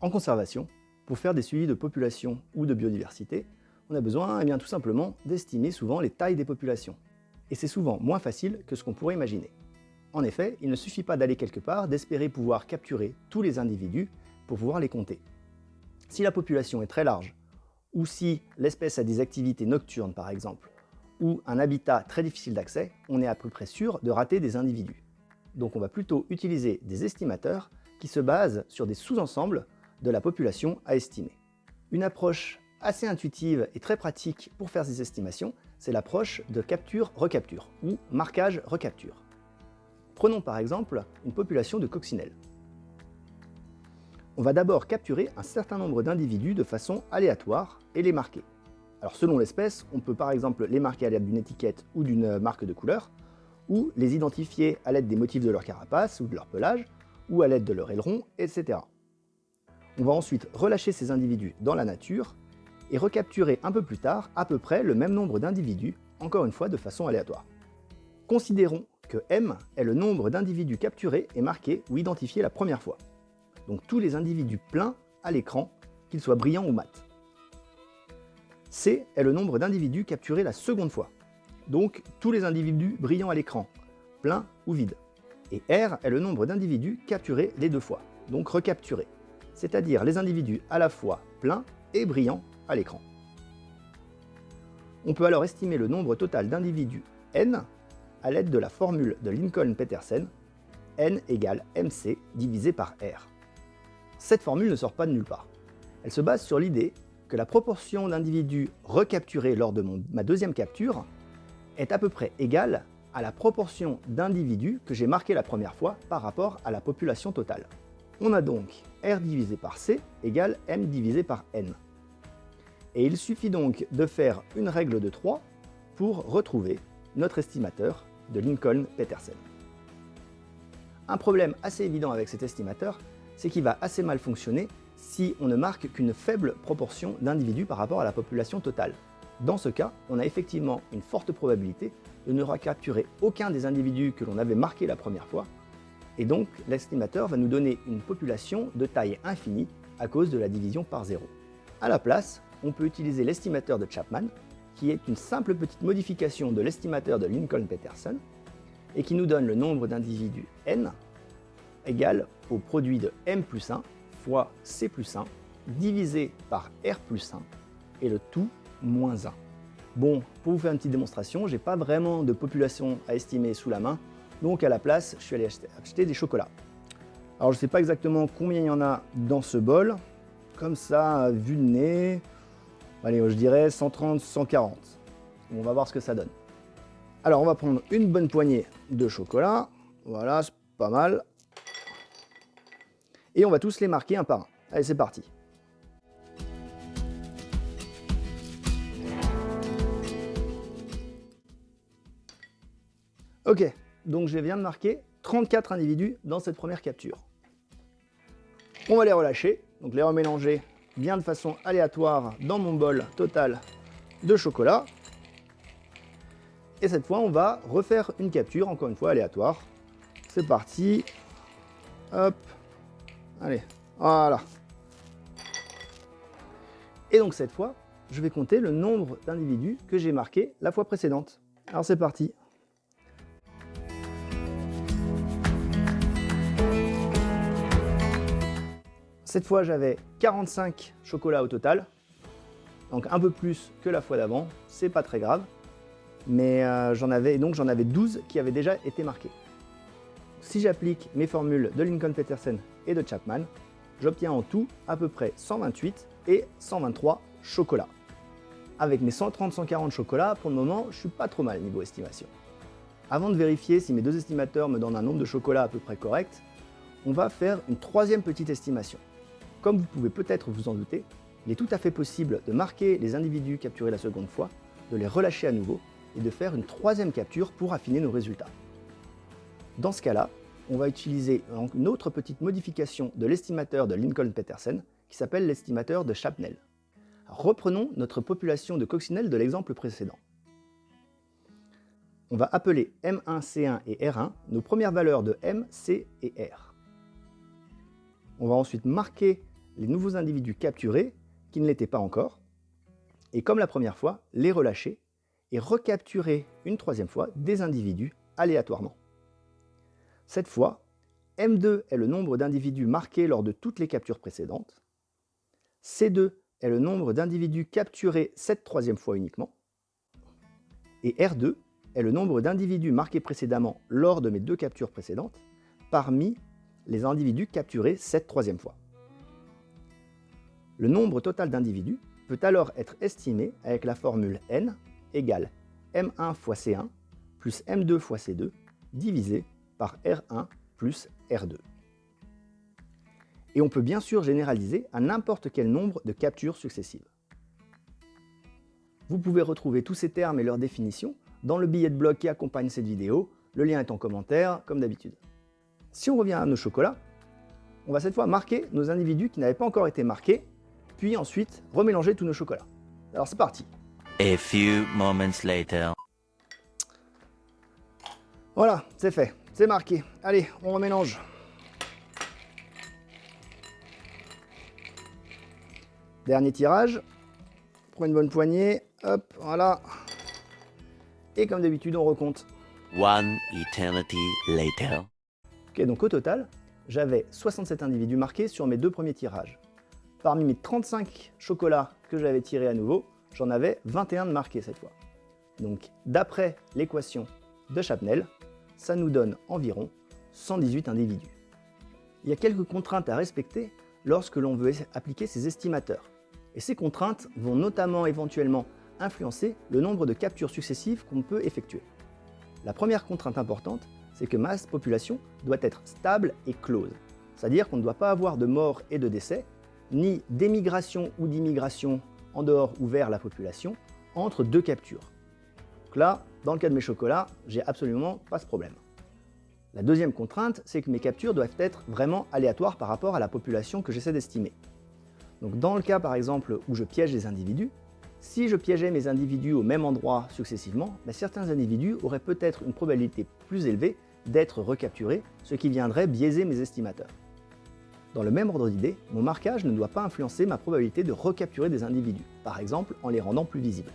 En conservation, pour faire des suivis de population ou de biodiversité, on a besoin tout simplement d'estimer souvent les tailles des populations. Et c'est souvent moins facile que ce qu'on pourrait imaginer. En effet, il ne suffit pas d'aller quelque part, d'espérer pouvoir capturer tous les individus pour pouvoir les compter. Si la population est très large, ou si l'espèce a des activités nocturnes par exemple, ou un habitat très difficile d'accès, on est à peu près sûr de rater des individus. Donc on va plutôt utiliser des estimateurs qui se basent sur des sous-ensembles de la population à estimer. Une approche assez intuitive et très pratique pour faire ces estimations, c'est l'approche de capture-recapture ou marquage-recapture. Prenons par exemple une population de coccinelles. On va d'abord capturer un certain nombre d'individus de façon aléatoire et les marquer. Alors selon l'espèce, on peut par exemple les marquer à l'aide d'une étiquette ou d'une marque de couleur, ou les identifier à l'aide des motifs de leur carapace ou de leur pelage, ou à l'aide de leur aileron, etc. On va ensuite relâcher ces individus dans la nature et recapturer un peu plus tard à peu près le même nombre d'individus, encore une fois de façon aléatoire. Considérons que M est le nombre d'individus capturés et marqués ou identifiés la première fois. Donc tous les individus pleins à l'écran, qu'ils soient brillants ou mat. C est le nombre d'individus capturés la seconde fois. Donc tous les individus brillants à l'écran, pleins ou vides. Et R est le nombre d'individus capturés les deux fois, donc recapturés, c'est-à-dire les individus à la fois pleins et brillants à l'écran. On peut alors estimer le nombre total d'individus N à l'aide de la formule de Lincoln-Petersen, N égale MC divisé par R. Cette formule ne sort pas de nulle part. Elle se base sur l'idée que la proportion d'individus recapturés lors de ma deuxième capture est à peu près égale à la proportion d'individus que j'ai marqués la première fois par rapport à la population totale. On a donc R divisé par C égale M divisé par N. Et il suffit donc de faire une règle de 3 pour retrouver notre estimateur de Lincoln-Petersen. Un problème assez évident avec cet estimateur, c'est qu'il va assez mal fonctionner si on ne marque qu'une faible proportion d'individus par rapport à la population totale. Dans ce cas, on a effectivement une forte probabilité de ne recapturer aucun des individus que l'on avait marqués la première fois, et donc l'estimateur va nous donner une population de taille infinie à cause de la division par 0. À la place, on peut utiliser l'estimateur de Chapman, qui est une simple petite modification de l'estimateur de Lincoln-Petersen, et qui nous donne le nombre d'individus N égal au produit de M plus 1 fois C plus 1 divisé par R plus 1 et le tout moins 1. Bon, pour vous faire une petite démonstration, j'ai pas vraiment de population à estimer sous la main, donc à la place, je suis allé acheter des chocolats. Alors je sais pas exactement combien il y en a dans ce bol, comme ça, vu de nez, allez, je dirais 130, 140. On va voir ce que ça donne. Alors on va prendre une bonne poignée de chocolat, voilà, c'est pas mal. Et on va tous les marquer un par un. Allez, c'est parti. Ok, donc je viens de marquer 34 individus dans cette première capture. On va les relâcher, donc les remélanger bien de façon aléatoire dans mon bol total de chocolat. Et cette fois, on va refaire une capture, encore une fois aléatoire. C'est parti. Hop. Allez, voilà. Et donc cette fois, je vais compter le nombre d'individus que j'ai marqué la fois précédente. Alors c'est parti. Cette fois, j'avais 45 chocolats au total, donc un peu plus que la fois d'avant, c'est pas très grave, mais j'en avais 12 qui avaient déjà été marqués. Si j'applique mes formules de Lincoln-Petersen et de Chapman, j'obtiens en tout à peu près 128 et 123 chocolats. Avec mes 130-140 chocolats, pour le moment, je suis pas trop mal niveau estimation. Avant de vérifier si mes deux estimateurs me donnent un nombre de chocolats à peu près correct, on va faire une troisième petite estimation. Comme vous pouvez peut-être vous en douter, il est tout à fait possible de marquer les individus capturés la seconde fois, de les relâcher à nouveau et de faire une troisième capture pour affiner nos résultats. Dans ce cas-là, on va utiliser une autre petite modification de l'estimateur de Lincoln-Petersen qui s'appelle l'estimateur de Chapnell. Alors, reprenons notre population de coccinelles de l'exemple précédent. On va appeler M1, C1 et R1 nos premières valeurs de M, C et R. On va ensuite marquer les nouveaux individus capturés qui ne l'étaient pas encore, et comme la première fois, les relâcher et recapturer une troisième fois des individus aléatoirement. Cette fois, M2 est le nombre d'individus marqués lors de toutes les captures précédentes, C2 est le nombre d'individus capturés cette troisième fois uniquement, et R2 est le nombre d'individus marqués précédemment lors de mes deux captures précédentes, parmi les individus capturés cette troisième fois. Le nombre total d'individus peut alors être estimé avec la formule n égale m1 fois c1 plus m2 fois c2 divisé par r1 plus r2. Et on peut bien sûr généraliser à n'importe quel nombre de captures successives. Vous pouvez retrouver tous ces termes et leurs définitions dans le billet de blog qui accompagne cette vidéo, le lien est en commentaire comme d'habitude. Si on revient à nos chocolats, on va cette fois marquer nos individus qui n'avaient pas encore été marqués, puis ensuite remélanger tous nos chocolats. Alors c'est parti. A few moments later. Voilà, c'est fait, c'est marqué. Allez, on remélange. Dernier tirage. Prends une bonne poignée, hop, voilà. Et comme d'habitude, on recompte. One eternity later. Ok, donc au total, j'avais 67 individus marqués sur mes deux premiers tirages. Parmi mes 35 chocolats que j'avais tirés à nouveau, j'en avais 21 de marqués cette fois. Donc d'après l'équation de Chapnel, ça nous donne environ 118 individus. Il y a quelques contraintes à respecter lorsque l'on veut appliquer ces estimateurs. Et ces contraintes vont notamment éventuellement influencer le nombre de captures successives qu'on peut effectuer. La première contrainte importante, c'est que ma population doit être stable et close. C'est-à-dire qu'on ne doit pas avoir de morts et de décès, ni d'émigration ou d'immigration en dehors ou vers la population entre deux captures. Donc là, dans le cas de mes chocolats, j'ai absolument pas ce problème. La deuxième contrainte, c'est que mes captures doivent être vraiment aléatoires par rapport à la population que j'essaie d'estimer. Donc dans le cas par exemple où je piège des individus, si je piégeais mes individus au même endroit successivement, certains individus auraient peut-être une probabilité plus élevée d'être recapturés, ce qui viendrait biaiser mes estimateurs. Dans le même ordre d'idée, mon marquage ne doit pas influencer ma probabilité de recapturer des individus, par exemple en les rendant plus visibles.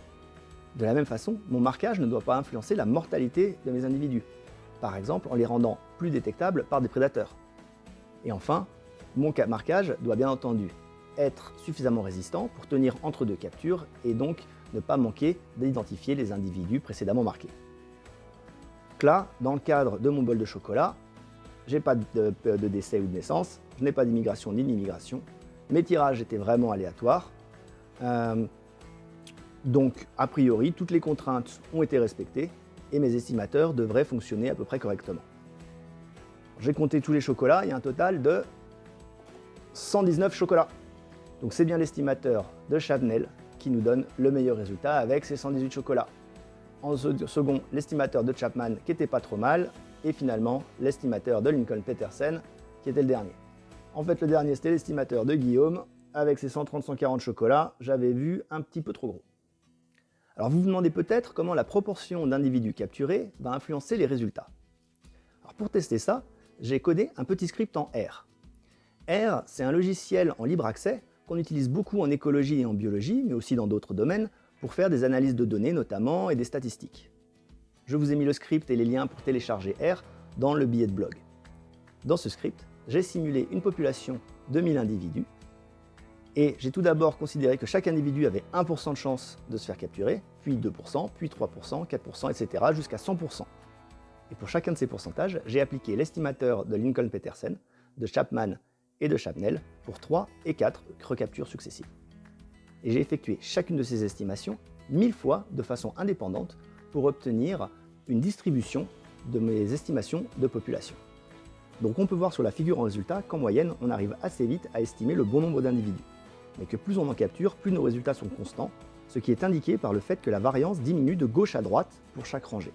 De la même façon, mon marquage ne doit pas influencer la mortalité de mes individus, par exemple en les rendant plus détectables par des prédateurs. Et enfin, mon marquage doit bien entendu être suffisamment résistant pour tenir entre deux captures et donc ne pas manquer d'identifier les individus précédemment marqués. Donc là, dans le cadre de mon bol de chocolat, j'ai pas de décès ou de naissance, je n'ai pas d'immigration ni d'immigration, mes tirages étaient vraiment aléatoires, donc a priori toutes les contraintes ont été respectées et mes estimateurs devraient fonctionner à peu près correctement. J'ai compté tous les chocolats, il y a un total de 119 chocolats. Donc c'est bien l'estimateur de Chapnel qui nous donne le meilleur résultat avec ces 118 chocolats. En second, l'estimateur de Chapman qui était pas trop mal, et finalement l'estimateur de Lincoln Petersen qui était le dernier. En fait le dernier c'était l'estimateur de Guillaume, avec ses 130-140 chocolats, j'avais vu un petit peu trop gros. Alors vous vous demandez peut-être comment la proportion d'individus capturés va influencer les résultats. Alors pour tester ça, j'ai codé un petit script en R. R, c'est un logiciel en libre accès qu'on utilise beaucoup en écologie et en biologie, mais aussi dans d'autres domaines, pour faire des analyses de données notamment et des statistiques. Je vous ai mis le script et les liens pour télécharger R dans le billet de blog. Dans ce script, j'ai simulé une population de 1000 individus, et j'ai tout d'abord considéré que chaque individu avait 1% de chance de se faire capturer, puis 2%, puis 3%, 4%, etc. jusqu'à 100%. Et pour chacun de ces pourcentages, j'ai appliqué l'estimateur de Lincoln Petersen, de Chapman et de Chapnel pour 3 et 4 recaptures successives. Et j'ai effectué chacune de ces estimations 1000 fois de façon indépendante pour obtenir une distribution de mes estimations de population. Donc on peut voir sur la figure en résultat qu'en moyenne, on arrive assez vite à estimer le bon nombre d'individus. Mais que plus on en capture, plus nos résultats sont constants, ce qui est indiqué par le fait que la variance diminue de gauche à droite pour chaque rangée.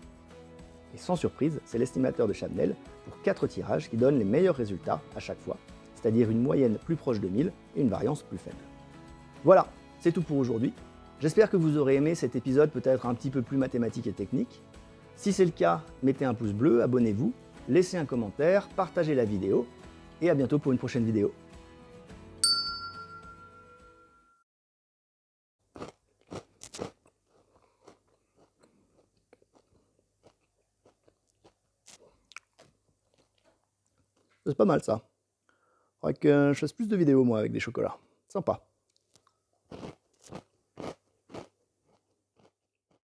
Et sans surprise, c'est l'estimateur de Chapnel pour 4 tirages qui donne les meilleurs résultats à chaque fois, c'est-à-dire une moyenne plus proche de 1000 et une variance plus faible. Voilà, c'est tout pour aujourd'hui. J'espère que vous aurez aimé cet épisode peut-être un petit peu plus mathématique et technique. Si c'est le cas, mettez un pouce bleu, abonnez-vous, laissez un commentaire, partagez la vidéo, et à bientôt pour une prochaine vidéo. C'est pas mal ça. Faudrait que je fasse plus de vidéos moi avec des chocolats. Sympa.